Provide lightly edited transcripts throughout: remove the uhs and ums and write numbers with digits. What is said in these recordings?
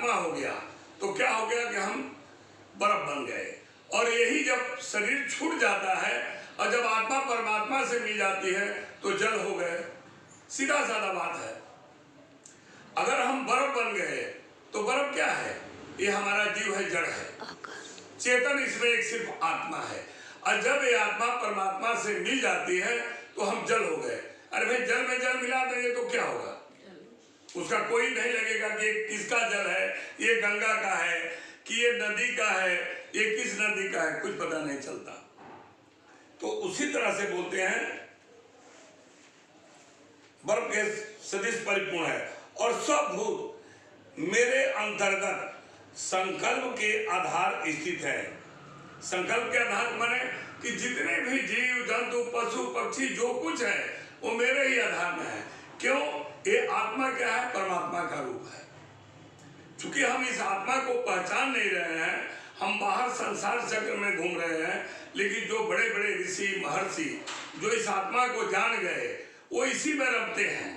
आत्मा हो गया तो क्या हो गया कि हम बर्फ बन गए। और यही जब शरीर छूट जाता है और जब आत्मा परमात्मा से मिल जाती है तो जल हो गए। सीधा साधा बात है। अगर हम बर्फ बन गए तो बर्फ क्या है? ये हमारा जीव है, जड़ है। चेतन इसमें एक सिर्फ आत्मा है। और जब ये आत्मा परमात्मा से मिल जाती है तो हम जल हो गए। अरे भाई, जल में जल मिला देंगे तो क्या होगा? उसका कोई नहीं लगेगा कि ये किसका जल है, ये गंगा का है कि ये नदी का है, ये किस नदी का है, कुछ पता नहीं चलता। तो उसी तरह से बोलते हैं बर्फ के सदिश परिपूर्ण है और सब भूत मेरे अंतर्गत संकल्प के आधार स्थित है। संकल्प के आधार माने कि जितने भी जीव जंतु पशु पक्षी जो कुछ है वो मेरे ही आधार में है। क्यों? ये आत्मा क्या है? परमात्मा का रूप है। चूंकि हम इस आत्मा को पहचान नहीं रहे हैं, हम बाहर संसार चक्र में घूम रहे हैं, लेकिन जो बड़े बड़े ऋषि महर्षि जो इस आत्मा को जान गए वो इसी में रमते हैं।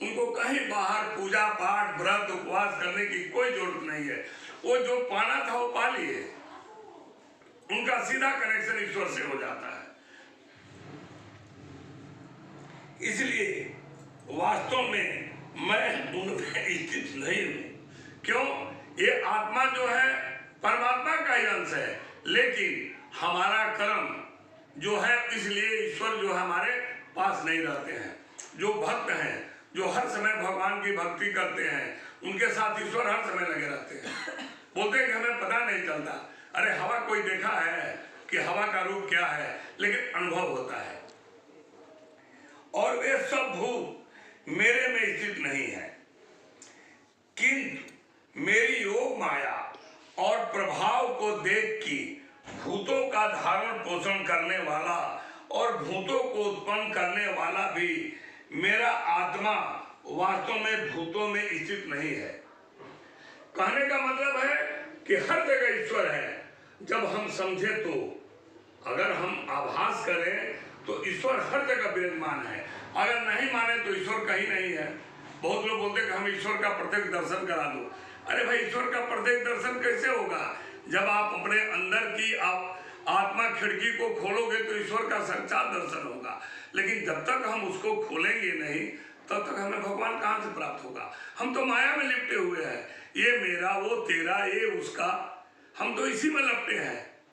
उनको कहीं बाहर पूजा पाठ व्रत उपवास करने की कोई जरूरत नहीं है। वो जो पाना था वो पा लिए। उनका सीधा कनेक्शन ईश्वर से हो जाता है। इसलिए वास्तव में मैं उनमें स्थित नहीं हूं। क्यों? ये आत्मा जो है परमात्मा का ही अंश है, लेकिन हमारा कर्म जो है, इसलिए ईश्वर जो हमारे पास नहीं रहते हैं। जो भक्त हैं, जो हर समय भगवान की भक्ति करते हैं, उनके साथ ईश्वर हर समय लगे रहते हैं। बोलते हैं कि हमें पता नहीं चलता। अरे हवा कोई देखा है कि हवा का रूप क्या है, लेकिन अनुभव होता है। और वे सब भूत मेरे में स्थित नहीं है, किंतु मेरी योग माया और प्रभाव को देख के भूतों का धारण पोषण करने वाला और भूतों को उत्पन्न करने वाला भी मेरा आत्मा वास्तव में भूतों में स्थित नहीं है। कहने का मतलब है कि हर जगह ईश्वर है। जब हम समझे तो, अगर हम आभास करें तो ईश्वर हर जगह विराजमान है। अगर नहीं माने तो ईश्वर कहीं नहीं है। बहुत लोग बोलते हैं कि हम ईश्वर का प्रत्यक्ष दर्शन करा दो। अरे भाई, ईश्वर का प्रत्यक्ष दर्शन कैसे होगा? जब आप अपने अंदर की आप आत्मा खिड़की को खोलोगे तो ईश्वर का साक्षात दर्शन होगा। लेकिन जब तक हम उसको खोलेंगे नहीं, तब तक हमें भगवान कहाँ से प्राप्त होगा? हम तो माया में लिपटे हुए हैं। ये मेरा, वो तेरा, ये उसका, हम तो इसी में लपटे हैं।